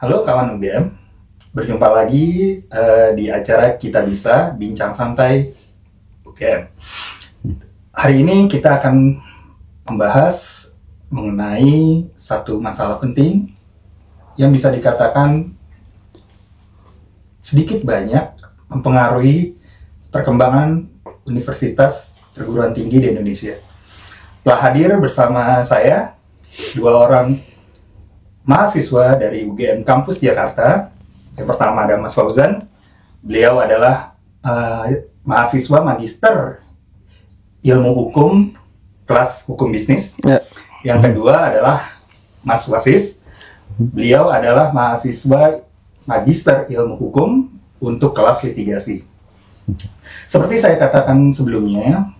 Halo kawan UGM, berjumpa lagi di acara Kita Bisa Bincang Santai UGM. Hari ini kita akan membahas mengenai satu masalah penting yang bisa dikatakan sedikit banyak mempengaruhi perkembangan universitas perguruan tinggi di Indonesia. Telah hadir bersama saya dua orang mahasiswa dari UGM Kampus Jakarta. Yang pertama ada Mas Fauzan. Beliau adalah mahasiswa magister ilmu hukum kelas hukum bisnis. Yang kedua adalah Mas Wasis. Beliau adalah mahasiswa magister ilmu hukum untuk kelas litigasi. Seperti saya katakan sebelumnya,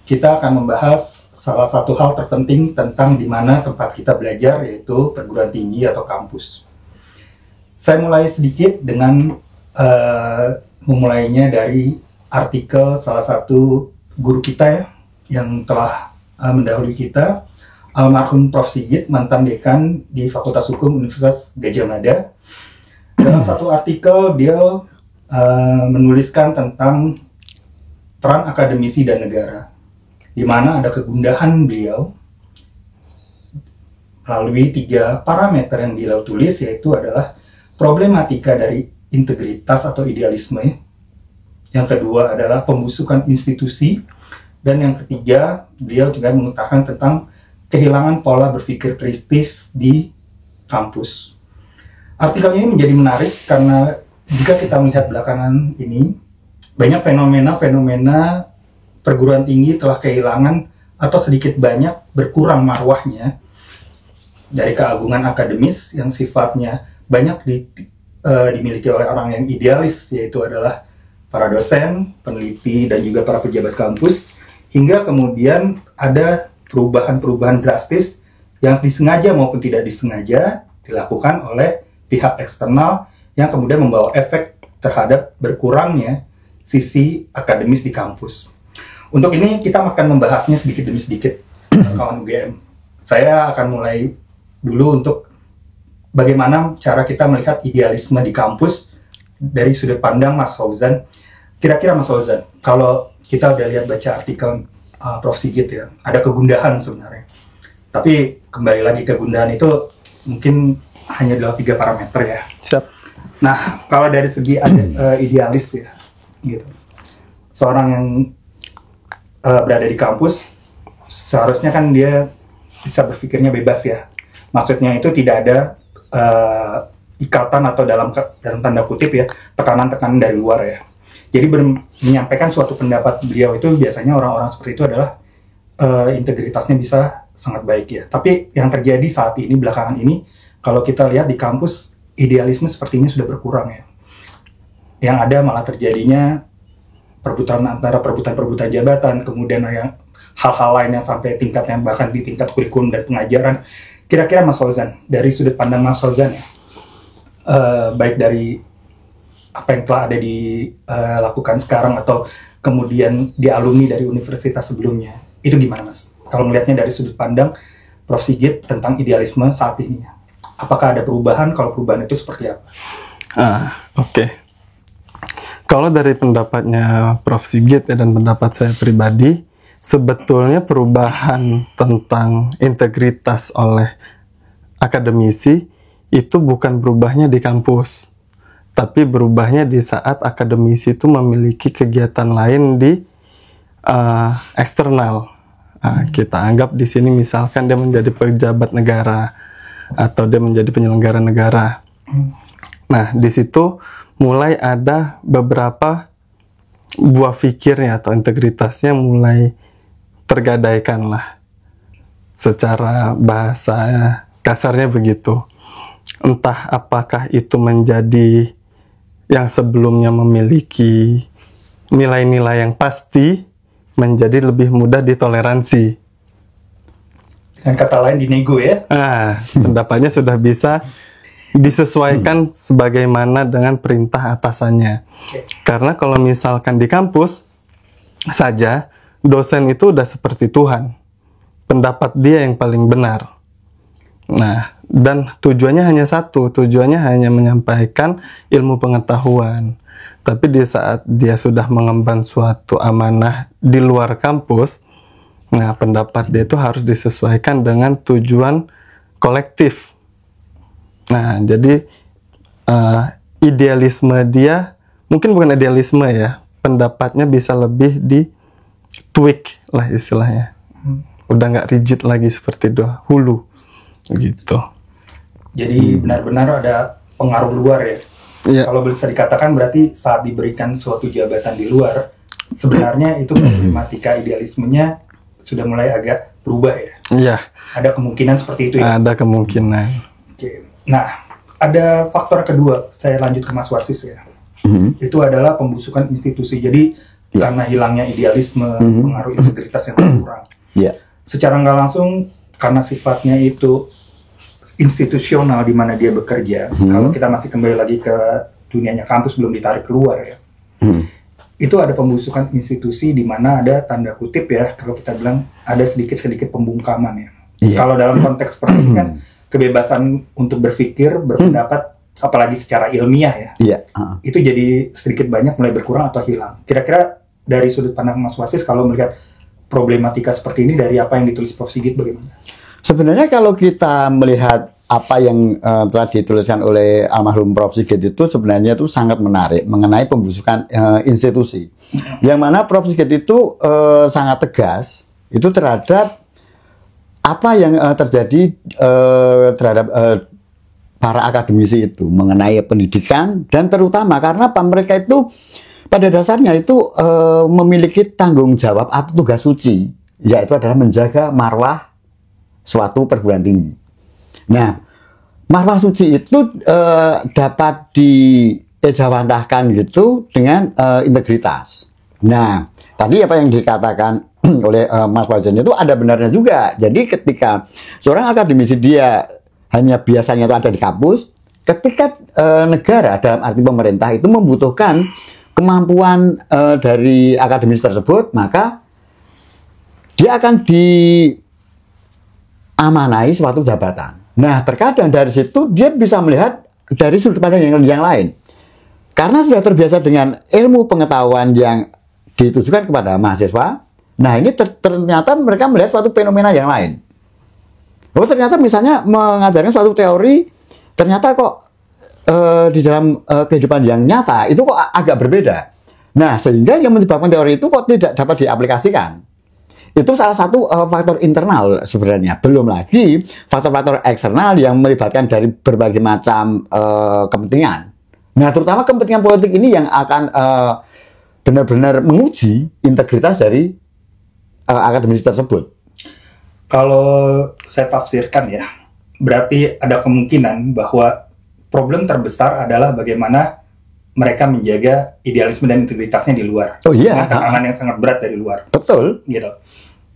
kita akan membahas salah satu hal terpenting tentang di mana tempat kita belajar, yaitu perguruan tinggi atau kampus. Saya mulai sedikit dengan memulainya dari artikel salah satu guru kita ya, yang telah mendahului kita, almarhum Prof. Sigit, mantan dekan di Fakultas Hukum Universitas Gadjah Mada. Dalam satu artikel dia menuliskan tentang peran akademisi dan negara, di mana ada kegundahan beliau melalui 3 parameter yang beliau tulis, yaitu adalah problematika dari integritas atau idealisme, yang kedua adalah pembusukan institusi, dan yang ketiga beliau juga mengutarakan tentang kehilangan pola berpikir kritis di kampus. Artikel ini menjadi menarik karena jika kita melihat belakangan ini, banyak fenomena-fenomena perguruan tinggi telah kehilangan atau sedikit banyak berkurang marwahnya dari keagungan akademis yang sifatnya banyak dimiliki oleh orang yang idealis, yaitu adalah para dosen, peneliti, dan juga para pejabat kampus, hingga kemudian ada perubahan-perubahan drastis yang disengaja maupun tidak disengaja dilakukan oleh pihak eksternal yang kemudian membawa efek terhadap berkurangnya sisi akademis di kampus. Untuk ini kita akan membahasnya sedikit demi sedikit, kawan UGM. Saya akan mulai dulu untuk bagaimana cara kita melihat idealisme di kampus dari sudut pandang Mas Fauzan. Kira-kira Mas Fauzan, kalau kita udah lihat baca artikel Prof. Sigit ya, ada kegundahan sebenarnya. Tapi kembali lagi, kegundahan itu mungkin hanya dalam 3 parameter ya. Siap. Nah, kalau dari segi idealis ya, gitu. Seorang yang berada di kampus seharusnya kan dia bisa berpikirnya bebas ya. Maksudnya itu tidak ada ikatan atau dalam tanda kutip ya, tekanan-tekanan dari luar ya. Jadi menyampaikan suatu pendapat beliau itu biasanya orang-orang seperti itu adalah integritasnya bisa sangat baik ya. Tapi yang terjadi saat ini belakangan ini, kalau kita lihat di kampus, idealisme sepertinya sudah berkurang ya. Yang ada malah terjadinya perebutan jabatan, kemudian yang hal-hal lain yang sampai tingkatnya bahkan di tingkat kurikulum dan pengajaran. Kira-kira Mas Fauzan, dari sudut pandang Mas Fauzan ya, baik dari apa yang telah ada dilakukan sekarang atau kemudian dialumni dari universitas sebelumnya, itu gimana Mas? Kalau melihatnya dari sudut pandang Prof. Sigit tentang idealisme saat ini, apakah ada perubahan? Kalau perubahan itu seperti apa? Oke. Kalau dari pendapatnya Prof. Sigit ya, dan pendapat saya pribadi, sebetulnya perubahan tentang integritas oleh akademisi itu bukan berubahnya di kampus, tapi berubahnya di saat akademisi itu memiliki kegiatan lain di eksternal. Kita anggap di sini misalkan dia menjadi pejabat negara atau dia menjadi penyelenggara negara. Nah, di situ mulai ada beberapa buah pikirnya atau integritasnya mulai tergadaikan lah. Secara bahasa kasarnya begitu. Entah apakah itu menjadi yang sebelumnya memiliki nilai-nilai yang pasti menjadi lebih mudah ditoleransi. Dengan kata lain dinego ya? Pendapatnya sudah bisa disesuaikan sebagaimana dengan perintah atasannya. Karena kalau misalkan di kampus saja, dosen itu udah seperti Tuhan. Pendapat dia yang paling benar. Nah, dan tujuannya hanya satu, tujuannya hanya menyampaikan ilmu pengetahuan. Tapi di saat dia sudah mengemban suatu amanah di luar kampus, nah pendapat dia itu harus disesuaikan dengan tujuan kolektif. Nah, jadi idealisme dia, mungkin bukan idealisme ya, pendapatnya bisa lebih di tweak lah istilahnya. Udah nggak rigid lagi seperti dahulu gitu. Jadi benar-benar ada pengaruh luar ya. Iya. Kalau bisa dikatakan berarti saat diberikan suatu jabatan di luar, sebenarnya itu problematika idealismenya sudah mulai agak berubah ya. Iya. Ada kemungkinan seperti itu ya. Ada kemungkinan. Oke. Nah, ada faktor kedua. Saya lanjut ke Mas Wasis ya. Itu adalah pembusukan institusi. Jadi karena hilangnya idealisme, pengaruh integritas yang berkurang. Secara nggak langsung, karena sifatnya itu institusional di mana dia bekerja. Kalau kita masih kembali lagi ke dunianya kampus, belum ditarik keluar ya. Itu ada pembusukan institusi di mana ada tanda kutip ya, kalau kita bilang ada sedikit-sedikit pembungkaman ya. Kalau dalam konteks seperti ini kan kebebasan untuk berpikir, berpendapat, apalagi secara ilmiah ya. Itu jadi sedikit banyak mulai berkurang atau hilang. Kira-kira dari sudut pandang Mas Wasis, kalau melihat problematika seperti ini dari apa yang ditulis Prof. Sigit, bagaimana? Sebenarnya kalau kita melihat apa yang telah dituliskan oleh almarhum Prof. Sigit itu sebenarnya itu sangat menarik mengenai pembusukan institusi. Yang mana Prof. Sigit itu sangat tegas itu terhadap apa yang terjadi terhadap para akademisi itu mengenai pendidikan, dan terutama karena mereka itu pada dasarnya itu memiliki tanggung jawab atau tugas suci, yaitu adalah menjaga marwah suatu perguruan tinggi. Nah, marwah suci itu dapat diejawantahkan gitu dengan integritas. Nah, tadi apa yang dikatakan oleh Mas Fauzan itu ada benarnya juga. Jadi ketika seorang akademisi dia hanya biasanya itu ada di kampus, ketika negara dalam arti pemerintah itu membutuhkan kemampuan dari akademisi tersebut, maka dia akan diamanai suatu jabatan. Nah, terkadang dari situ dia bisa melihat dari sudut pandang yang lain. Karena sudah terbiasa dengan ilmu pengetahuan yang ditujukan kepada mahasiswa, nah ini ternyata mereka melihat suatu fenomena yang lain. Oh, ternyata misalnya mengajarkan suatu teori, ternyata kok di dalam kehidupan yang nyata itu kok agak berbeda. Nah, sehingga yang menyebabkan teori itu kok tidak dapat diaplikasikan. Itu salah satu faktor internal sebenarnya. Belum lagi faktor-faktor eksternal yang melibatkan dari berbagai macam kepentingan. Nah, terutama kepentingan politik ini yang akan benar-benar menguji integritas dari akademisi tersebut. Kalau saya tafsirkan ya, berarti ada kemungkinan bahwa problem terbesar adalah bagaimana mereka menjaga idealisme dan integritasnya di luar. Oh iya. Dengan tekanan yang sangat berat dari luar. Betul. Gitu.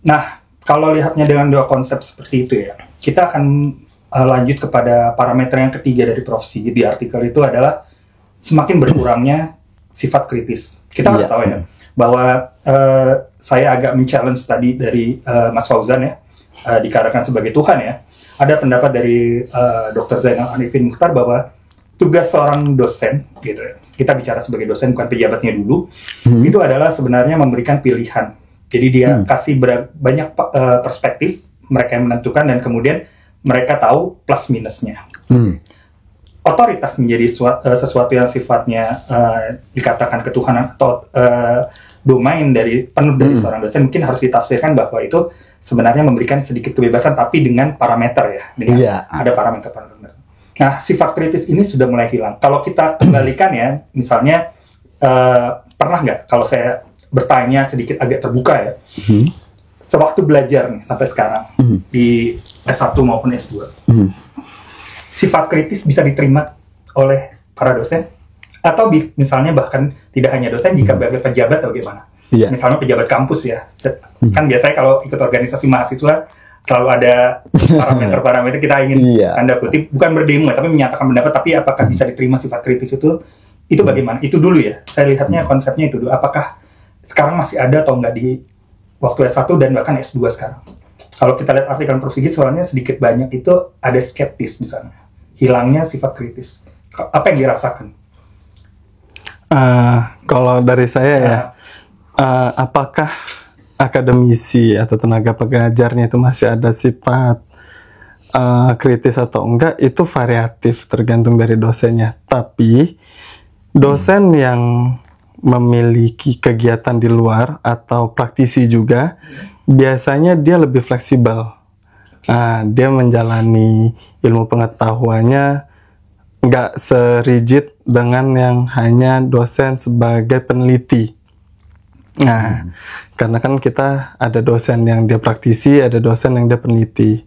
Nah, kalau lihatnya dengan dua konsep seperti itu ya, kita akan lanjut kepada parameter yang ketiga dari Prof. Sigit di artikel itu adalah semakin berkurangnya sifat kritis. Kita harus tahu ya, bahwa saya agak men-challenge tadi dari Mas Fauzan ya, dikatakan sebagai Tuhan ya. Ada pendapat dari Dr. Zainal Arifin Mukhtar bahwa tugas seorang dosen, gitu ya, kita bicara sebagai dosen bukan pejabatnya dulu, itu adalah sebenarnya memberikan pilihan. Jadi dia kasih banyak perspektif, mereka yang menentukan, dan kemudian mereka tahu plus minusnya. Otoritas menjadi sesuatu yang sifatnya dikatakan ketuhanan atau domain dari penuh dari seorang dosen, mungkin harus ditafsirkan bahwa itu sebenarnya memberikan sedikit kebebasan, tapi dengan parameter ya, dengan ada parameter-parameter. Nah, sifat kritis ini sudah mulai hilang. Kalau kita kembalikan ya, misalnya pernah nggak kalau saya bertanya sedikit agak terbuka ya, sewaktu belajar nih sampai sekarang di S1 maupun S2, sifat kritis bisa diterima oleh para dosen? Atau misalnya bahkan tidak hanya dosen, jika sebagai pejabat atau gimana? Misalnya pejabat kampus ya, kan biasanya kalau ikut organisasi mahasiswa selalu ada parameter-parameter kita ingin tanda kutip bukan berdemo tapi menyatakan pendapat, tapi apakah bisa diterima sifat kritis itu bagaimana? Itu dulu ya, saya lihatnya konsepnya itu dulu. Apakah sekarang masih ada atau enggak di waktu S1 dan bahkan S2 sekarang? kalau kita lihat artikel Prof. Sigit soalnya sedikit banyak itu ada skeptis di sana, hilangnya sifat kritis. Apa yang dirasakan? Kalau dari saya ya, apakah akademisi atau tenaga pengajarnya itu masih ada sifat kritis atau enggak, itu variatif tergantung dari dosennya. Tapi dosen yang memiliki kegiatan di luar atau praktisi juga, biasanya dia lebih fleksibel. Dia menjalani ilmu pengetahuannya nggak serigid dengan yang hanya dosen sebagai peneliti. Nah, karena kan kita ada dosen yang dia praktisi, ada dosen yang dia peneliti.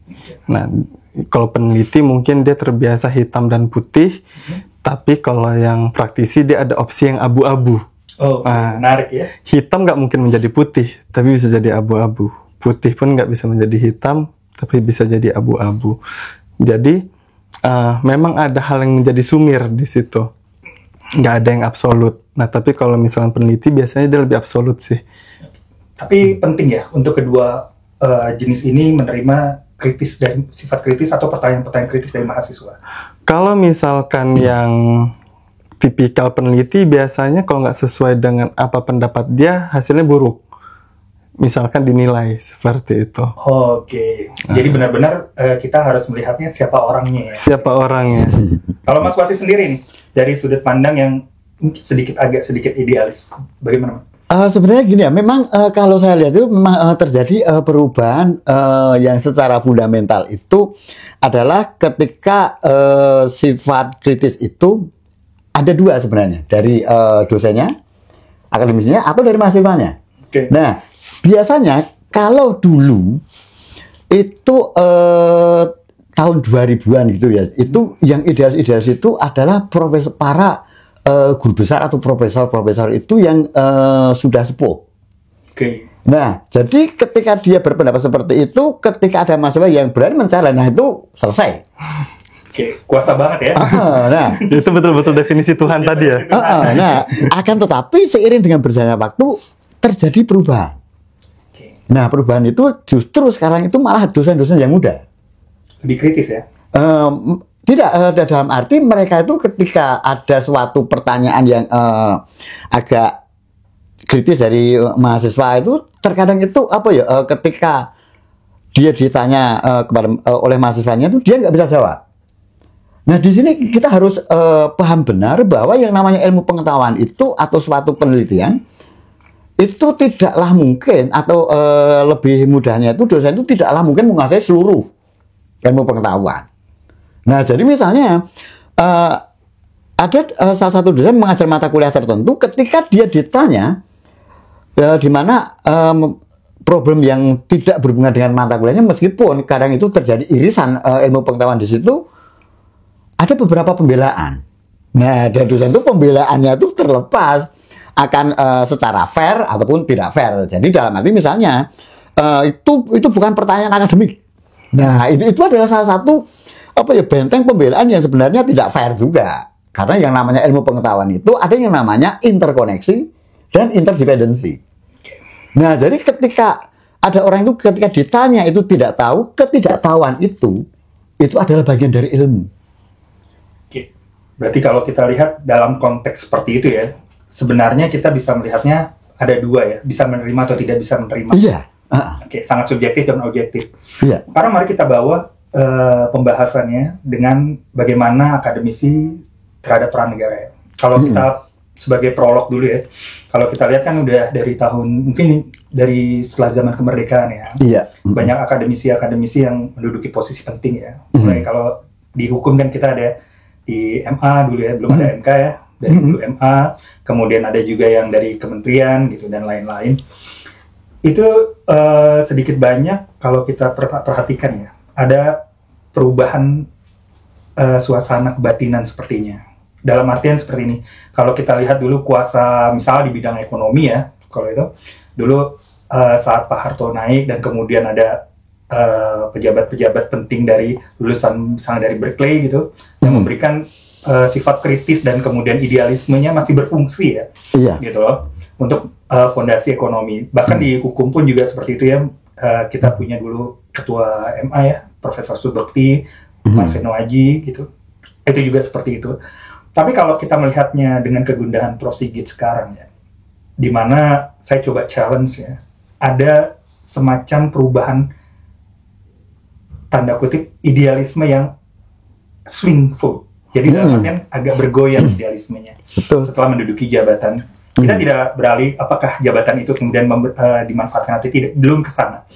Nah, kalau peneliti mungkin dia terbiasa hitam dan putih, tapi kalau yang praktisi dia ada opsi yang abu-abu. Oh, menarik ya. Hitam nggak mungkin menjadi putih, tapi bisa jadi abu-abu. Putih pun nggak bisa menjadi hitam, tapi bisa jadi abu-abu. Jadi memang ada hal yang menjadi sumir di situ. Nggak ada yang absolut. Nah, tapi kalau misalnya peneliti biasanya dia lebih absolut sih. Tapi penting ya untuk kedua jenis ini menerima kritis dan sifat kritis atau pertanyaan-pertanyaan kritis dari mahasiswa. Kalau misalkan yang tipikal peneliti biasanya kalau nggak sesuai dengan apa pendapat dia, hasilnya buruk. Misalkan dinilai seperti itu. Oke. Jadi benar-benar kita harus melihatnya siapa orangnya ya. Siapa orangnya. Kalau Mas Wasi sendiri nih, dari sudut pandang yang agak sedikit idealis, bagaimana Mas? Sebenarnya gini ya, memang kalau saya lihat itu memang terjadi perubahan yang secara fundamental itu adalah ketika sifat kritis itu ada dua sebenarnya, dari dosennya, akademisinya, atau dari mahasiswanya. Okay. Nah, biasanya kalau dulu itu tahun 2000-an gitu ya, itu yang idealis-idealis itu adalah para guru besar atau profesor-profesor itu yang sudah sepuh. Okay. Nah, jadi ketika dia berpendapat seperti itu, ketika ada mahasiswa yang berani mencari, nah itu selesai. Oke, kuasa banget ya. Nah, itu betul-betul definisi Tuhan tadi ya. Nah, akan tetapi seiring dengan berjalannya waktu terjadi perubahan. Nah, perubahan itu justru sekarang itu malah dosen-dosen yang muda. Lebih kritis ya? Tidak, dalam arti mereka itu ketika ada suatu pertanyaan yang agak kritis dari mahasiswa itu, terkadang itu apa ya, ketika dia ditanya oleh mahasiswanya itu dia nggak bisa jawab. Nah, di sini kita harus paham benar bahwa yang namanya ilmu pengetahuan itu atau suatu penelitian itu tidaklah mungkin, atau lebih mudahnya itu dosen itu tidaklah mungkin menguasai seluruh ilmu pengetahuan. Nah, jadi misalnya ada salah satu dosen mengajar mata kuliah tertentu, ketika dia ditanya di mana problem yang tidak berhubungan dengan mata kuliahnya, meskipun kadang itu terjadi irisan ilmu pengetahuan di situ, ada beberapa pembelaan. Nah, dan dosen itu pembelaannya itu terlepas akan secara fair ataupun tidak fair. Jadi dalam arti misalnya itu bukan pertanyaan akademik. Nah, itu adalah salah satu benteng pembelaan yang sebenarnya tidak fair juga. Karena yang namanya ilmu pengetahuan itu ada yang namanya interkoneksi dan interdependensi. Nah, jadi ketika ada orang itu ketika ditanya itu tidak tahu, ketidaktahuan itu adalah bagian dari ilmu. Oke. Berarti kalau kita lihat dalam konteks seperti itu ya, sebenarnya kita bisa melihatnya ada dua ya, bisa menerima atau tidak bisa menerima. Iya. Oke, sangat subjektif dan objektif. Iya. Sekarang mari kita bawa pembahasannya dengan bagaimana akademisi terhadap peran negara ya. Kalau kita sebagai prolog dulu ya, kalau kita lihat kan udah dari tahun, mungkin dari setelah zaman kemerdekaan ya, iya. Banyak akademisi-akademisi yang menduduki posisi penting ya. Mulai kalau di hukum kan kita ada di MA dulu ya, belum ada MK ya, dari dulu MA, kemudian ada juga yang dari kementerian gitu dan lain-lain. Itu sedikit banyak kalau kita perhatikan ya, ada perubahan suasana kebatinan sepertinya. Dalam artian seperti ini, kalau kita lihat dulu kuasa misalnya di bidang ekonomi ya, kalau itu dulu saat Pak Harto naik dan kemudian ada pejabat-pejabat penting dari lulusan misalnya dari Berkeley gitu yang memberikan sifat kritis dan kemudian idealismenya masih berfungsi ya, Iya. gitu loh, untuk fondasi ekonomi. Bahkan di hukum pun juga seperti itu ya, kita punya dulu ketua MA ya, Profesor Subekti, Marseno Aji gitu. Itu juga seperti itu. Tapi kalau kita melihatnya dengan kegundahan Prof. Sigit sekarang ya, di mana saya coba challenge ya, ada semacam perubahan tanda kutip idealisme yang swing vote. Jadi dalam artian agak bergoyang idealismenya. Betul. Setelah menduduki jabatan. Kita tidak beralih apakah jabatan itu kemudian dimanfaatkan atau tidak, belum ke sana.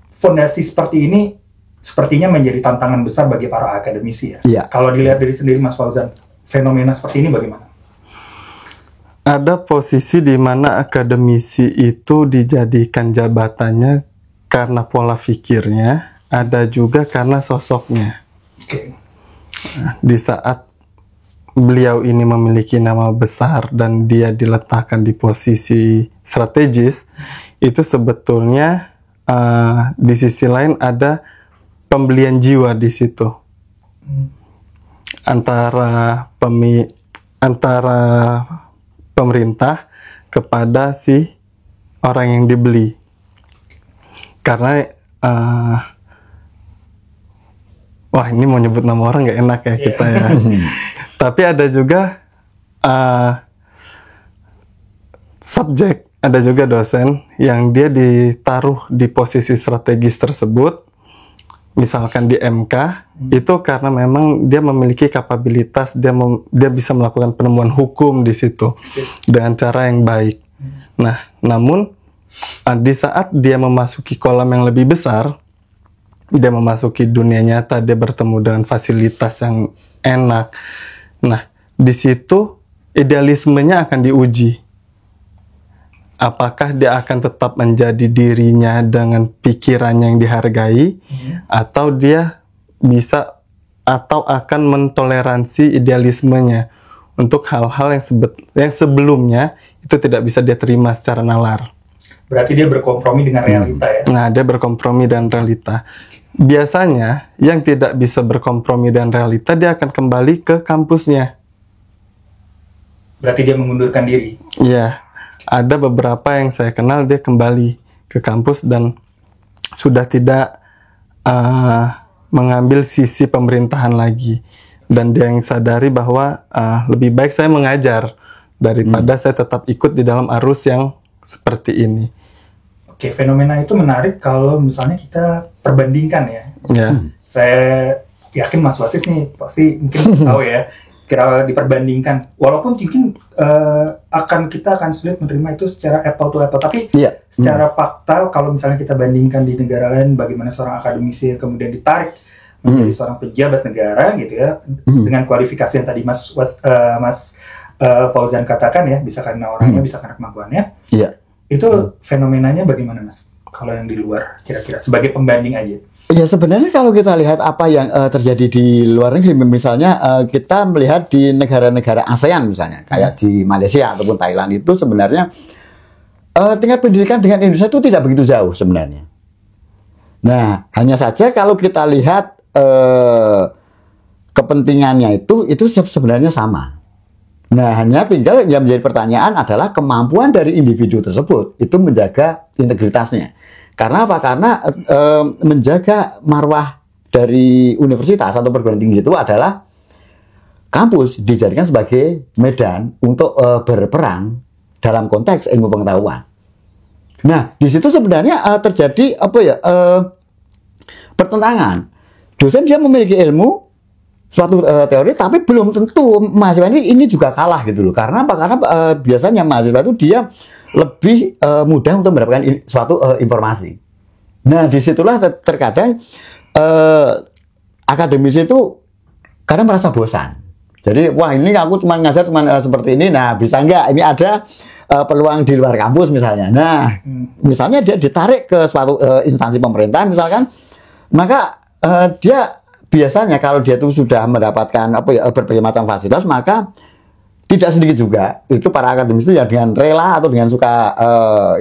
Fondasi seperti ini sepertinya menjadi tantangan besar bagi para akademisi ya. Iya. Kalau dilihat dari sendiri Mas Fauzan, fenomena seperti ini bagaimana? Ada posisi di mana akademisi itu dijadikan jabatannya karena pola pikirnya, ada juga karena sosoknya. Oke. Di saat beliau ini memiliki nama besar dan dia diletakkan di posisi strategis, itu sebetulnya di sisi lain ada pembelian jiwa di situ antara pemerintah kepada si orang yang dibeli, karena wah ini mau nyebut nama orang nggak enak ya kita ya. Tapi ada juga subjek, ada juga dosen yang dia ditaruh di posisi strategis tersebut, misalkan di MK, itu karena memang dia memiliki kapabilitas, dia bisa melakukan penemuan hukum di situ dengan cara yang baik. Nah, namun di saat dia memasuki kolam yang lebih besar, dia memasuki dunia nyata, dia bertemu dengan fasilitas yang enak. Nah, di situ idealismenya akan diuji. Apakah dia akan tetap menjadi dirinya dengan pikirannya yang dihargai, atau dia bisa atau akan mentoleransi idealismenya untuk hal-hal yang sebelumnya itu tidak bisa dia terima secara nalar. Berarti dia berkompromi dengan realita ya? Nah, dia berkompromi dengan realita. Biasanya yang tidak bisa berkompromi dengan realita, dia akan kembali ke kampusnya. Berarti dia mengundurkan diri? Iya, ada beberapa yang saya kenal dia kembali ke kampus dan sudah tidak mengambil sisi pemerintahan lagi. Dan dia yang sadari bahwa lebih baik saya mengajar daripada saya tetap ikut di dalam arus yang seperti ini. Oke, fenomena itu menarik kalau misalnya kita perbandingkan ya. Ya. Saya yakin Mas Wasis nih pasti mungkin tahu ya. Kira diperbandingkan, walaupun mungkin kita akan sulit menerima itu secara apple to apple, tapi secara fakta kalau misalnya kita bandingkan di negara lain, bagaimana seorang akademisi yang kemudian ditarik menjadi seorang pejabat negara gitu ya, dengan kualifikasi yang tadi Mas Fauzan katakan ya, bisa karena orangnya, bisa karena kemampuannya. Itu fenomenanya bagaimana Mas? Kalau yang di luar kira-kira sebagai pembanding aja. Ya sebenarnya kalau kita lihat apa yang terjadi di luar negeri, misalnya kita melihat di negara-negara ASEAN misalnya, kayak di Malaysia ataupun Thailand, itu sebenarnya tingkat pendidikan dengan Indonesia itu tidak begitu jauh sebenarnya. Nah, hanya saja kalau kita lihat kepentingannya itu sebenarnya sama. Nah, hanya tinggal yang menjadi pertanyaan adalah kemampuan dari individu tersebut itu menjaga integritasnya. Karena apa? Karena menjaga marwah dari universitas atau perguruan tinggi itu adalah kampus dijadikan sebagai medan untuk berperang dalam konteks ilmu pengetahuan. Nah, di situ sebenarnya terjadi pertentangan. Dosen dia memiliki ilmu suatu teori, tapi belum tentu mahasiswa ini juga kalah gitu loh. Karena apa? Karena biasanya mahasiswa itu dia lebih mudah untuk mendapatkan suatu informasi. Nah, disitulah terkadang akademisi itu kadang merasa bosan. Jadi, wah ini aku cuma ngajar seperti ini. Nah, bisa nggak? Ini ada peluang di luar kampus misalnya. Nah, misalnya dia ditarik ke suatu instansi pemerintah misalkan, maka dia biasanya kalau dia itu sudah mendapatkan berbagai macam fasilitas, maka tidak sedikit juga itu para akademisi itu ya dengan rela atau dengan suka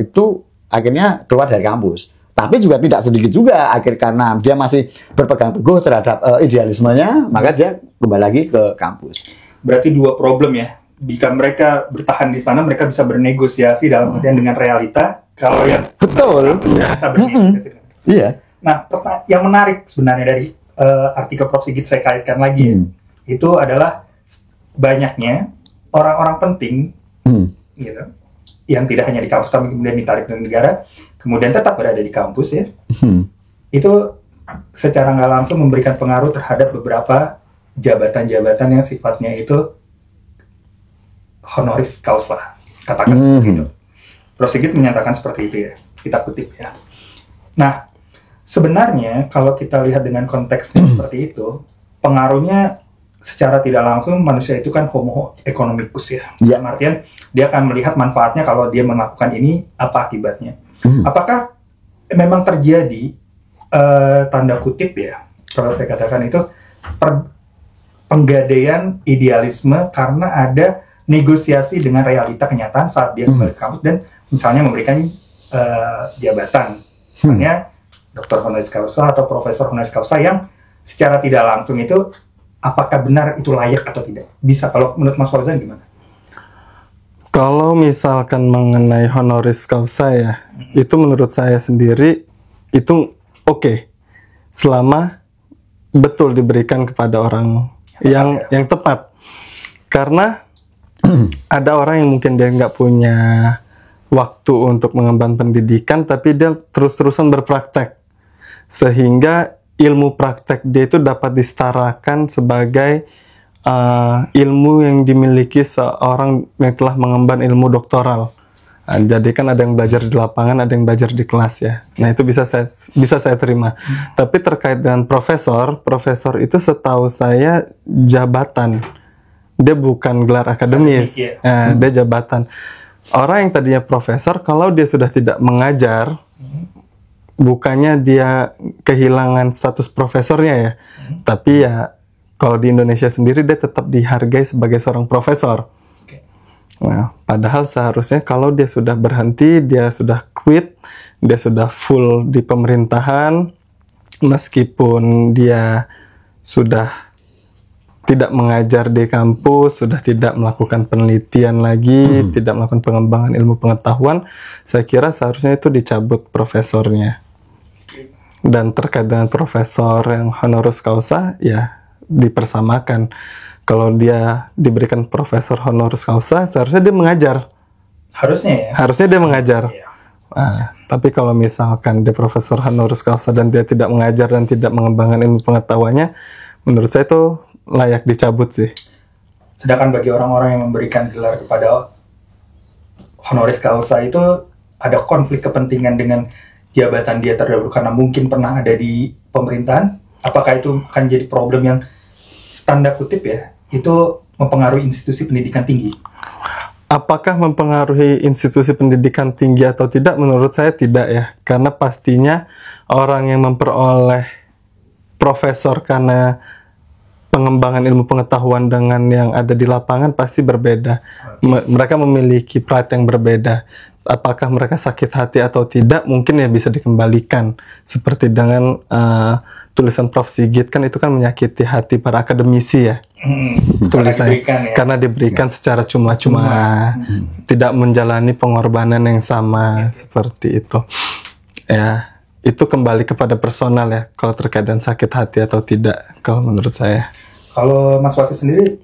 itu akhirnya keluar dari kampus. Tapi juga tidak sedikit juga karena dia masih berpegang teguh terhadap idealismenya, maka dia kembali lagi ke kampus. Berarti dua problem ya. Jika mereka bertahan di sana, mereka bisa bernegosiasi dalam artian dengan realita, Kalau yang Betul. bisa berdiri. Iya. Nah, yang menarik sebenarnya dari artikel Prof. Sigit saya kaitkan lagi ya, itu adalah banyaknya orang-orang penting gitu, yang tidak hanya di kampus tapi kemudian ditarik dari negara, kemudian tetap berada di kampus ya. Itu secara nggak langsung memberikan pengaruh terhadap beberapa jabatan-jabatan yang sifatnya itu honoris causa, katakan seperti itu. Prof. Sigit menyatakan seperti itu ya, kita kutip ya. Nah, sebenarnya kalau kita lihat dengan konteksnya seperti itu, pengaruhnya secara tidak langsung manusia itu kan homo economicus ya. Dalam artian dia akan melihat manfaatnya kalau dia melakukan ini, apa akibatnya. Apakah memang terjadi tanda kutip ya, kalau saya katakan itu penggadaian idealisme karena ada negosiasi dengan realita kenyataan saat dia kembali ke kampus dan misalnya memberikan jabatan, misalnya doktor honoris causa atau profesor honoris causa yang secara tidak langsung itu apakah benar itu layak atau tidak? Bisa, kalau menurut Mas Fauzan gimana? Kalau misalkan mengenai honoris causa ya, itu menurut saya sendiri itu oke. Selama betul diberikan kepada orang yang tepat. Karena ada orang yang mungkin dia nggak punya waktu untuk mengemban pendidikan, tapi dia terus-terusan berpraktek. Sehingga ilmu praktek dia itu dapat disetarakan sebagai ilmu yang dimiliki seorang yang telah mengemban ilmu doktoral. Nah, jadi kan ada yang belajar di lapangan, ada yang belajar di kelas ya. Nah itu bisa saya terima. Tapi terkait dengan profesor itu setahu saya jabatan. Dia bukan gelar akademis. Nah, dia jabatan. Orang yang tadinya profesor, kalau dia sudah tidak mengajar, bukannya dia kehilangan status profesornya ya, tapi ya kalau di Indonesia sendiri dia tetap dihargai sebagai seorang profesor. Nah, padahal seharusnya kalau dia sudah berhenti, dia sudah quit, dia sudah full di pemerintahan, meskipun dia sudah tidak mengajar di kampus, sudah tidak melakukan penelitian lagi, tidak melakukan pengembangan ilmu pengetahuan, saya kira seharusnya itu dicabut profesornya. Dan terkait dengan profesor yang honoris causa, ya dipersamakan. Kalau dia diberikan profesor honoris causa, seharusnya dia mengajar. Harusnya ya? Harusnya dia mengajar. Nah, tapi kalau misalkan dia profesor honoris causa dan dia tidak mengajar dan tidak mengembangkan ilmu pengetahuannya, menurut saya itu layak dicabut sih. Sedangkan bagi orang-orang yang memberikan gelar kepada honoris causa itu ada konflik kepentingan dengan jabatan dia terdahulu karena mungkin pernah ada di pemerintahan. Apakah itu akan jadi problem yang tanda kutip ya, itu mempengaruhi institusi pendidikan tinggi? Apakah mempengaruhi institusi pendidikan tinggi atau tidak? Menurut saya tidak ya, karena pastinya orang yang memperoleh profesor karena pengembangan ilmu pengetahuan dengan yang ada di lapangan pasti berbeda. Mereka memiliki pride yang berbeda. Apakah mereka sakit hati atau tidak, mungkin ya bisa dikembalikan. Seperti dengan tulisan Prof. Sigit, kan itu kan menyakiti hati para akademisi ya. Tulisannya karena diberikan secara cuma-cuma, tidak menjalani pengorbanan yang sama seperti itu. Ya, itu kembali kepada personal ya, kalau terkait dengan sakit hati atau tidak, kalau menurut saya. Kalau Mas Wasit sendiri,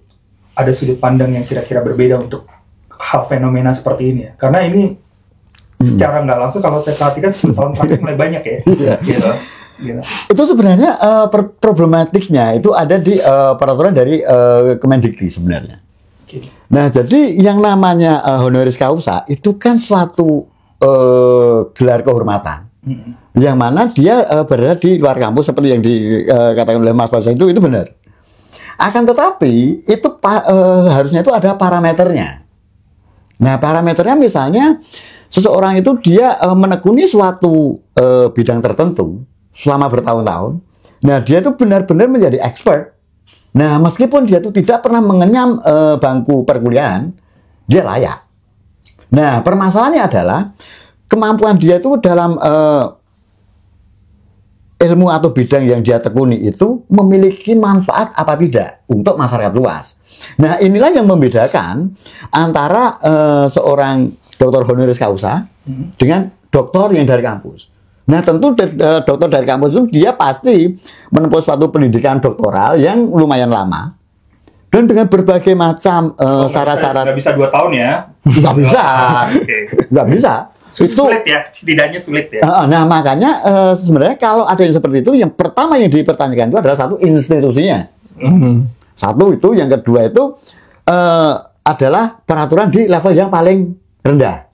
ada sudut pandang yang kira-kira berbeda untuk hal fenomena seperti ini ya? Karena ini secara nggak langsung kalau saya perhatikan 10 tahun terakhir mulai banyak ya. Gitu. Itu sebenarnya problematiknya itu ada di peraturan dari Kemendikti sebenarnya. Nah, jadi yang namanya honoris causa itu kan suatu gelar kehormatan. Yang mana dia berada di luar kampus seperti yang dikatakan oleh Mas Fauzan itu benar. Akan tetapi itu harusnya itu ada parameternya. Nah, parameternya misalnya seseorang itu dia menekuni suatu bidang tertentu selama bertahun-tahun. Nah, dia itu benar-benar menjadi expert. Nah, meskipun dia itu tidak pernah mengenyam bangku perkuliahan, dia layak. Nah, permasalahannya adalah kemampuan dia itu dalam ilmu atau bidang yang dia tekuni itu memiliki manfaat apa tidak untuk masyarakat luas. Nah, inilah yang membedakan antara seorang doktor honoris causa dengan doktor yang dari kampus. Nah tentu dokter dari kampus itu dia pasti menempuh suatu pendidikan doktoral yang lumayan lama dan dengan berbagai macam syarat-syarat. Nggak bisa 2 tahun ya? Nggak bisa, nggak bisa. Sulit ya, setidaknya sulit ya. Nah makanya sebenarnya kalau ada yang seperti itu, yang pertama yang dipertanyakan itu adalah satu institusinya. Satu itu, yang kedua itu adalah peraturan di level yang paling rendah.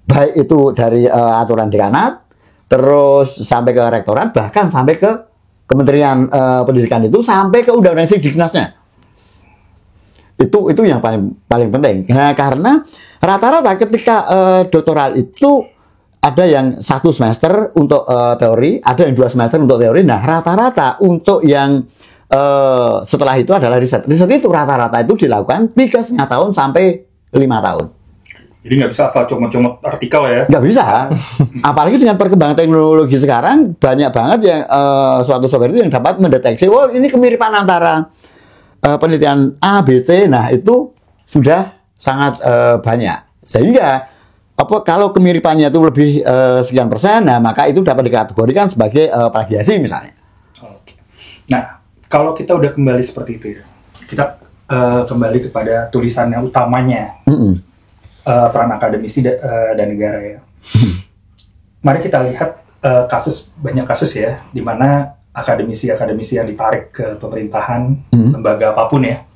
Baik itu dari aturan dekanat, terus sampai ke rektorat, bahkan sampai ke Kementerian Pendidikan itu, sampai ke undang-undang Sidiknasnya. Itu yang paling penting. Nah, karena rata-rata ketika doktoral itu ada yang 1 semester untuk teori, ada yang 2 semester untuk teori. Nah, rata-rata untuk yang setelah itu adalah riset. Riset itu rata-rata itu dilakukan 3,5 tahun sampai 5 tahun. Jadi nggak bisa asal comot-comot artikel ya? Nggak bisa. Apalagi dengan perkembangan teknologi sekarang, banyak banget yang suatu software itu yang dapat mendeteksi, oh ini kemiripan antara penelitian A, B, C. Nah itu sudah sangat banyak. Sehingga kalau kemiripannya itu lebih sekian persen, nah maka itu dapat dikategorikan sebagai plagiasi misalnya. Oke. Nah, kalau kita udah kembali seperti itu ya, kita kembali kepada tulisannya utamanya. Peran akademisi dan negara ya. Mari kita lihat banyak kasus ya, di mana akademisi yang ditarik ke pemerintahan, lembaga apapun ya,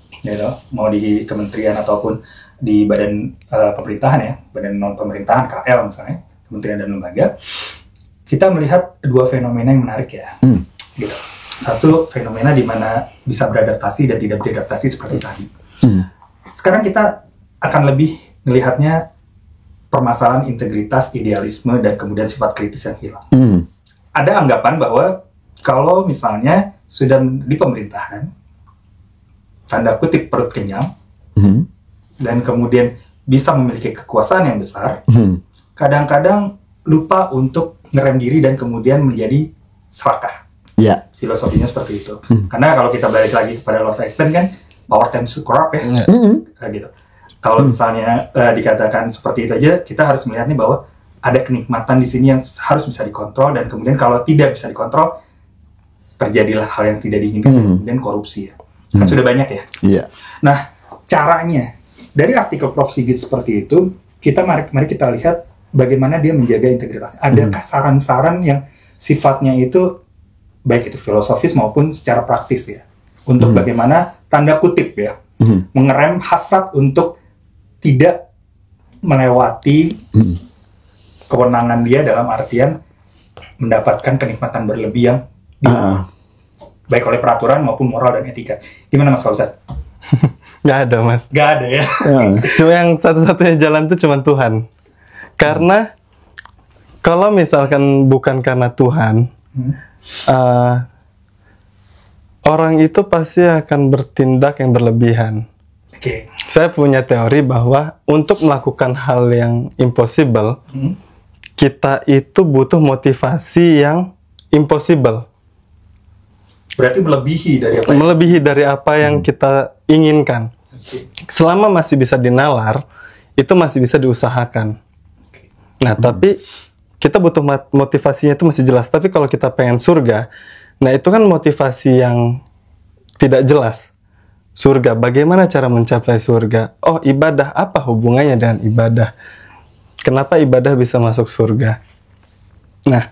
mau di kementerian ataupun di badan pemerintahan ya, badan non pemerintahan KL misalnya, kementerian dan lembaga, kita melihat 2 fenomena yang menarik ya. Gitu. Satu fenomena di mana bisa beradaptasi dan tidak beradaptasi seperti tadi. Sekarang kita akan lebih melihatnya permasalahan integritas, idealisme, dan kemudian sifat kritis yang hilang. Ada anggapan bahwa kalau misalnya sudah di pemerintahan, tanda kutip perut kenyang, dan kemudian bisa memiliki kekuasaan yang besar, kadang-kadang lupa untuk ngerem diri dan kemudian menjadi serakah. Ya. Filosofinya seperti itu. Karena kalau kita balik lagi kepada Lord Acton kan, power tends to corrupt ya. Gitu. Kalau misalnya dikatakan seperti itu aja, kita harus melihat nih bahwa ada kenikmatan di sini yang harus bisa dikontrol, dan kemudian kalau tidak bisa dikontrol, terjadilah hal yang tidak diinginkan, kemudian korupsi ya. Kan sudah banyak ya. Iya. Nah, caranya dari artikel Prof. Sigit seperti itu, mari kita lihat bagaimana dia menjaga integritas. Adakah saran-saran yang sifatnya itu baik itu filosofis maupun secara praktis ya, untuk bagaimana tanda kutip ya, mengerem hasrat untuk tidak melewati kewenangan dia dalam artian mendapatkan kenikmatan berlebih yang baik oleh peraturan maupun moral dan etika. Gimana Mas Fauzan? Nggak ada Mas. Nggak ada ya. Cuma yang satu-satunya jalan itu cuma Tuhan. Karena kalau misalkan bukan karena Tuhan, orang itu pasti akan bertindak yang berlebihan. Oke. Saya punya teori bahwa untuk melakukan hal yang impossible, kita itu butuh motivasi yang impossible. Berarti melebihi dari apa? Melebihi dari apa yang kita inginkan. Selama masih bisa dinalar, itu masih bisa diusahakan. Nah, tapi kita butuh motivasinya itu masih jelas. Tapi kalau kita pengen surga, nah itu kan motivasi yang tidak jelas. Surga, bagaimana cara mencapai surga? Oh, ibadah, apa hubungannya dengan ibadah? Kenapa ibadah bisa masuk surga? Nah,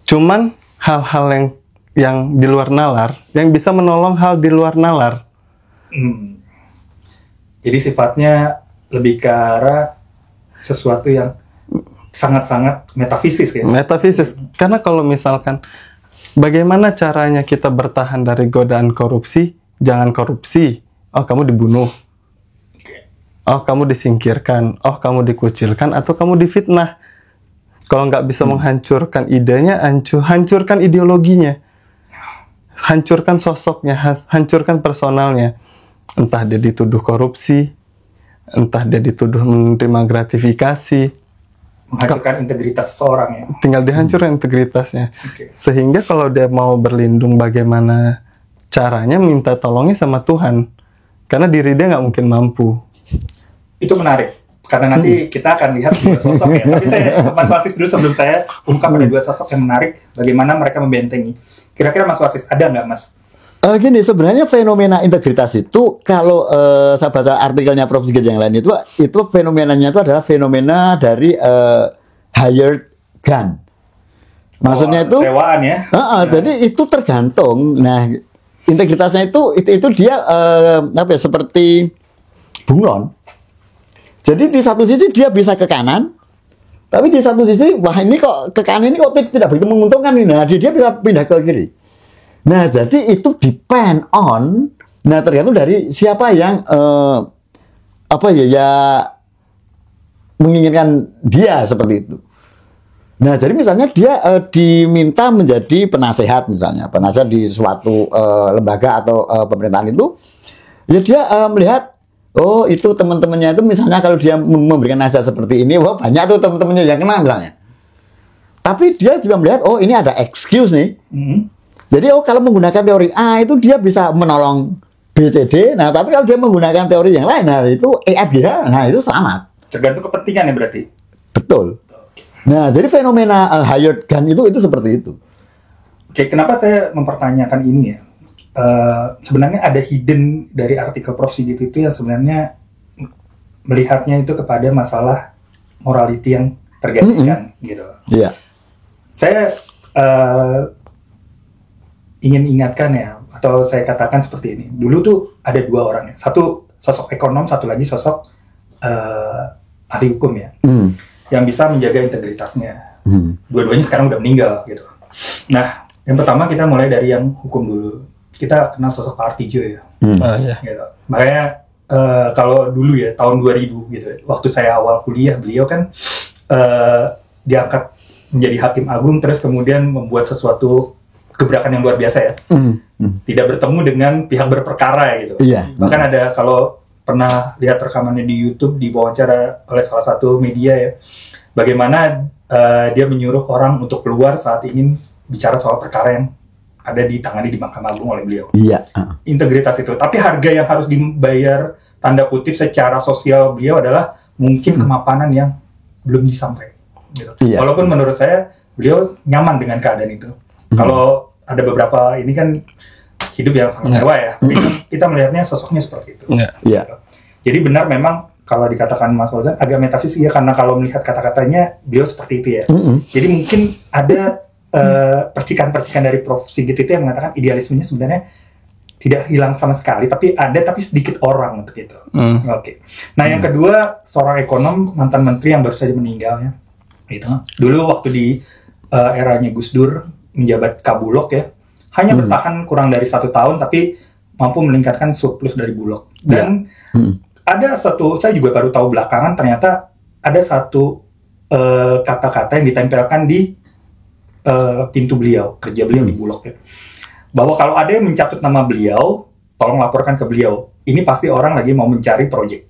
cuman hal-hal yang di luar nalar, yang bisa menolong hal di luar nalar. Jadi sifatnya lebih ke arah sesuatu yang sangat-sangat metafisis ya? Metafisis. Karena kalau misalkan, bagaimana caranya kita bertahan dari godaan korupsi? Jangan korupsi. Oh, kamu dibunuh. Oh, kamu disingkirkan. Oh, kamu dikucilkan. Atau kamu difitnah. Kalau nggak bisa menghancurkan idenya, hancurkan ideologinya. Hancurkan sosoknya, hancurkan personalnya. Entah dia dituduh korupsi, entah dia dituduh menerima gratifikasi. Menghancurkan integritas seseorang ya? Tinggal dihancurkan integritasnya. Sehingga kalau dia mau berlindung, bagaimana caranya, minta tolongnya sama Tuhan. Karena diri dia nggak mungkin mampu. Itu menarik. karena nanti kita akan lihat dua sosok ya. Tapi saya Mas Wasis dulu sebelum saya ungkap ada dua sosok yang menarik, bagaimana mereka membentengi. Kira-kira Mas Wasis ada nggak Mas? Gini, sebenarnya fenomena integritas itu kalau saya baca artikelnya Prof. Sigit yang lain itu fenomenanya itu adalah fenomena dari hired gun. Maksudnya itu sewaan ya. Jadi itu tergantung. Nah, integritasnya itu dia apa ya, seperti bunglon. Jadi di satu sisi dia bisa ke kanan, tapi di satu sisi wah ini kok ke kanan ini kok tidak begitu menguntungkan ini. Nah, dia bisa pindah ke kiri. Nah, jadi itu depend on, nah tergantung dari siapa yang apa ya menginginkan dia seperti itu. Nah, jadi misalnya dia diminta menjadi penasehat misalnya, penasehat di suatu lembaga atau pemerintahan itu, ya dia melihat oh itu teman-temannya itu misalnya kalau dia memberikan nasihat seperti ini, wah banyak tuh teman-temannya yang kena misalnya. Tapi dia juga melihat oh ini ada excuse nih. Jadi kalau menggunakan teori A itu dia bisa menolong B, C, D. Nah tapi kalau dia menggunakan teori yang lain, nah itu E, F, G, H, nah itu sama. Tergantung kepentingannya berarti. Betul. Nah jadi fenomena hired gun itu seperti itu. Oke, kenapa saya mempertanyakan ini ya? Sebenarnya ada hidden dari artikel Prof. Sigit itu yang sebenarnya melihatnya itu kepada masalah morality yang tergantikan gitu. Iya. Saya ingin ingatkan ya, atau saya katakan seperti ini. Dulu tuh ada dua orang ya. Satu sosok ekonom, satu lagi sosok ahli hukum ya. Yang bisa menjaga integritasnya. Dua-duanya sekarang udah meninggal gitu. Nah, yang pertama kita mulai dari yang hukum dulu. Kita kenal sosok Pak Artijo ya. Gitu. Makanya kalau dulu ya tahun 2000 gitu ya, waktu saya awal kuliah beliau kan diangkat menjadi hakim agung terus kemudian membuat sesuatu gebrakan yang luar biasa ya. Tidak bertemu dengan pihak berperkara gitu. Iya. Bahkan ada kalau pernah lihat rekamannya di YouTube diwawancara oleh salah satu media ya, bagaimana dia menyuruh orang untuk keluar saat ingin bicara soal perkara yang ada ditangani di Mahkamah Agung oleh beliau. Iya. Integritas itu. Tapi harga yang harus dibayar tanda kutip secara sosial beliau adalah mungkin kemapanan yang belum disampaikan. Gitu. Iya. Walaupun menurut saya beliau nyaman dengan keadaan itu. Kalau ada beberapa ini kan hidup yang sangat mewah ya. Tapi kita melihatnya sosoknya seperti itu. Iya. Jadi benar memang kalau dikatakan Mas Fauzan agak metafisik ya karena kalau melihat kata-katanya beliau seperti itu ya. Jadi mungkin ada percikan-percikan dari Prof. Sigit itu yang mengatakan idealismenya sebenarnya tidak hilang sama sekali, tapi ada tapi sedikit orang untuk itu. Oke. Nah yang kedua seorang ekonom mantan menteri yang baru saja meninggal ya. Itu dulu waktu di eranya Gus Dur menjabat Kabulok ya, hanya bertahan kurang dari 1 tahun tapi mampu meningkatkan surplus dari Bulog. Dan ada satu, saya juga baru tahu belakangan ternyata ada satu kata-kata yang ditempelkan di pintu beliau, kerja beliau di Bulog ya. Bahwa kalau ada yang mencatut nama beliau, tolong laporkan ke beliau. Ini pasti orang lagi mau mencari proyek.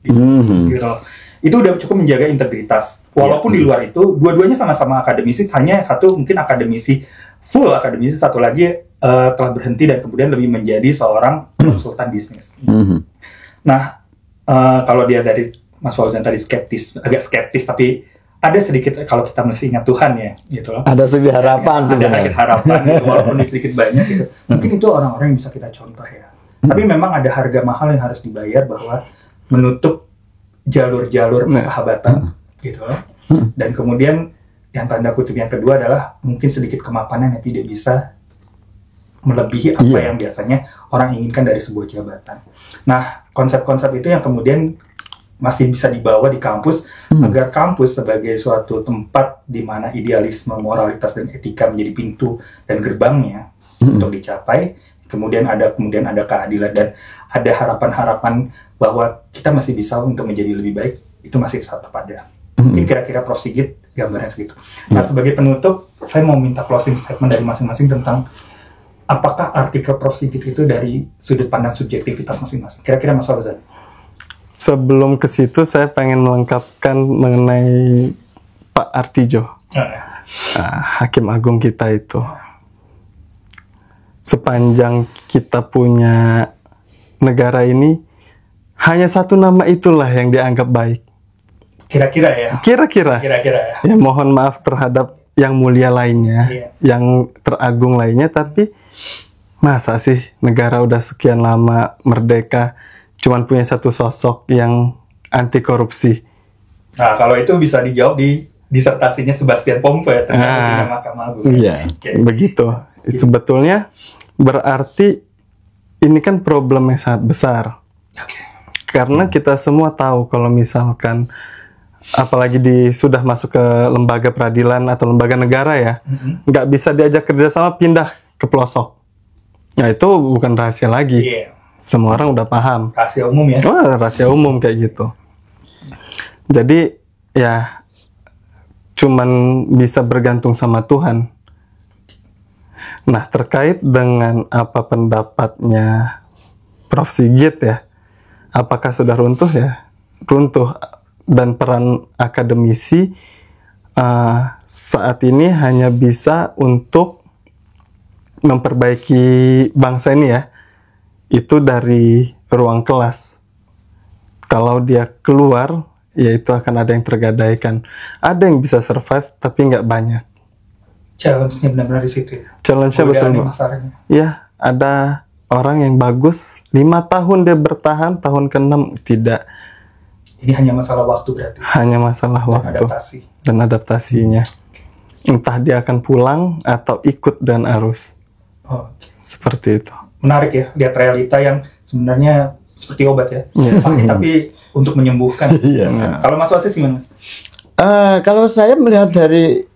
Gitu. Itu udah cukup menjaga integritas. Walaupun di luar itu, dua-duanya sama-sama akademisi, hanya satu mungkin akademisi, full akademisi, satu lagi telah berhenti dan kemudian lebih menjadi seorang konsultan bisnis. Nah, kalau dia dari Mas Fauzan tadi agak skeptis, tapi ada sedikit kalau kita mesti ingat Tuhan ya, gitu loh. Ada sedikit harapan sebenarnya. Ada harapan, gitu, walaupun sedikit banyak gitu. Mungkin itu orang-orang yang bisa kita contoh ya. Tapi memang ada harga mahal yang harus dibayar bahwa menutup jalur-jalur persahabatan, gitu loh. Dan kemudian yang tanda kutip yang kedua adalah mungkin sedikit kemapanan yang tidak bisa melebihi apa yang biasanya orang inginkan dari sebuah jabatan. Nah, konsep-konsep itu yang kemudian masih bisa dibawa di kampus agar kampus sebagai suatu tempat di mana idealisme, moralitas dan etika menjadi pintu dan gerbangnya untuk dicapai. Kemudian ada keadilan dan ada harapan-harapan bahwa kita masih bisa untuk menjadi lebih baik. Itu masih tetap ada. Mungkin kira-kira Prof. Sigit gambarnya segitu. Nah, sebagai penutup, saya mau minta closing statement dari masing-masing tentang apakah artikel Prof. Sigit itu dari sudut pandang subjektivitas masing-masing. Kira-kira Mas Fauzan. Sebelum ke situ, saya pengen melengkapkan mengenai Pak Artijo, Hakim Agung kita itu. Sepanjang kita punya negara ini, hanya satu nama itulah yang dianggap baik. Kira-kira ya. Kira-kira. Kira-kira ya. Ya mohon maaf terhadap yang mulia lainnya, Iya. yang teragung lainnya, tapi masa sih negara udah sekian lama merdeka cuman punya satu sosok yang anti korupsi? Nah, kalau itu bisa dijawab di disertasinya Sebastian Pompe tentang hukumnya Mahkamah Agung. Iya. Oke. Begitu. Sebetulnya berarti ini kan problem yang sangat besar. Oke. Karena kita semua tahu kalau misalkan apalagi sudah masuk ke lembaga peradilan atau lembaga negara ya, nggak bisa diajak kerjasama, pindah ke pelosok. Ya itu bukan rahasia lagi. Iya. Semua orang udah paham. Rahasia umum ya. Wah, rahasia umum kayak gitu. Jadi ya cuman bisa bergantung sama Tuhan. Nah, terkait dengan apa pendapatnya Prof. Sigit ya, apakah sudah runtuh ya? Runtuh. Dan peran akademisi saat ini hanya bisa untuk memperbaiki bangsa ini ya, itu dari ruang kelas. Kalau dia keluar, ya itu akan ada yang tergadaikan. Ada yang bisa survive, tapi nggak banyak. Challenge-nya benar-benar di situ ya. Challenge-nya betul, Godaannya Bang. besarnya. Ya, ada orang yang bagus, 5 tahun dia bertahan, tahun ke-6 tidak. Ini hanya masalah waktu berarti. Hanya masalah Dan waktu adaptasi. dan adaptasinya. Entah dia akan pulang atau ikut dan arus. Oh, oke. Seperti itu. Menarik ya, lihat realita yang sebenarnya seperti obat ya. Iya. Tapi untuk menyembuhkan. Iya. Nah, kalau Mas Wasis gimana, Mas? Kalau saya melihat dari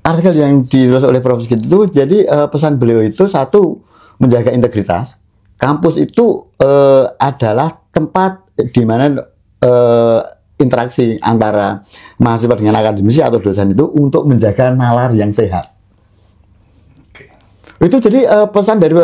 artikel yang ditulis oleh Prof. Sigit itu, jadi pesan beliau itu satu, menjaga integritas. Kampus itu adalah tempat di mana interaksi antara mahasiswa dengan akademisi atau dosen itu untuk menjaga nalar yang sehat. Oke. Itu jadi pesan dari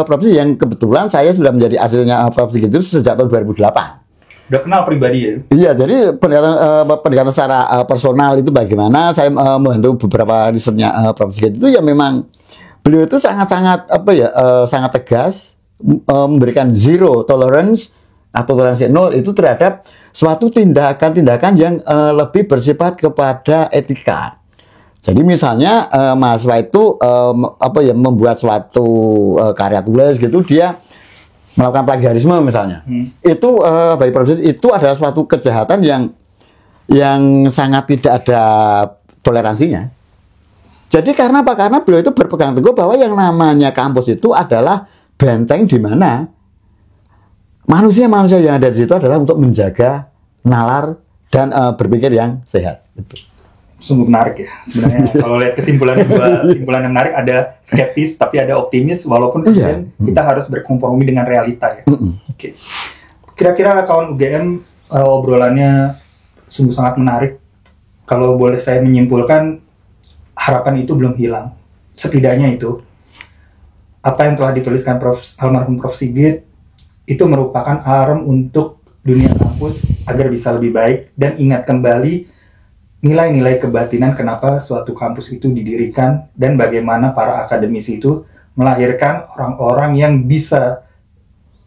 Prof. Sigit yang kebetulan saya sudah menjadi asistennya Prof. Sigit itu sejak tahun 2008. Udah kenal pribadi ya? Iya, jadi pendekatan secara personal itu bagaimana saya membantu beberapa risetnya Prof. Sigit itu ya memang beliau itu sangat-sangat sangat tegas memberikan zero tolerance atau toleransi nol itu terhadap suatu tindakan-tindakan yang lebih bersifat kepada etika. Jadi misalnya mahasiswa itu membuat suatu karya tulis gitu, dia melakukan plagiarisme misalnya. Itu bagi Prof. itu adalah suatu kejahatan yang sangat tidak ada toleransinya. Jadi karena apa? Karena beliau itu berpegang teguh bahwa yang namanya kampus itu adalah benteng di mana manusia-manusia yang ada di situ adalah untuk menjaga nalar dan berpikir yang sehat. Itu. Sungguh menarik ya sebenarnya. Kalau lihat kesimpulan yang menarik, ada skeptis tapi ada optimis, walaupun kemudian kita harus berkompromi dengan realita ya. Oke. Kira-kira kawan UGM obrolannya sungguh sangat menarik. Kalau boleh saya menyimpulkan, harapan itu belum hilang. Setidaknya itu apa yang telah dituliskan almarhum Prof. Sigit itu merupakan alarm untuk dunia kampus agar bisa lebih baik, dan ingat kembali nilai-nilai kebatinan kenapa suatu kampus itu didirikan dan bagaimana para akademisi itu melahirkan orang-orang yang bisa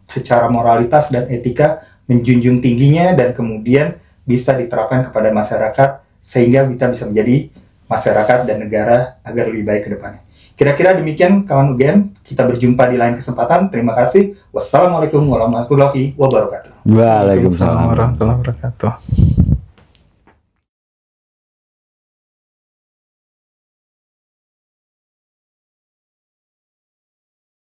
secara moralitas dan etika menjunjung tingginya dan kemudian bisa diterapkan kepada masyarakat sehingga kita bisa menjadi masyarakat dan negara agar lebih baik ke depannya. Kira-kira demikian kawan UGM, kita berjumpa di lain kesempatan. Terima kasih. Wassalamualaikum warahmatullahi wabarakatuh. Waalaikumsalam Warahmatullahi wabarakatuh.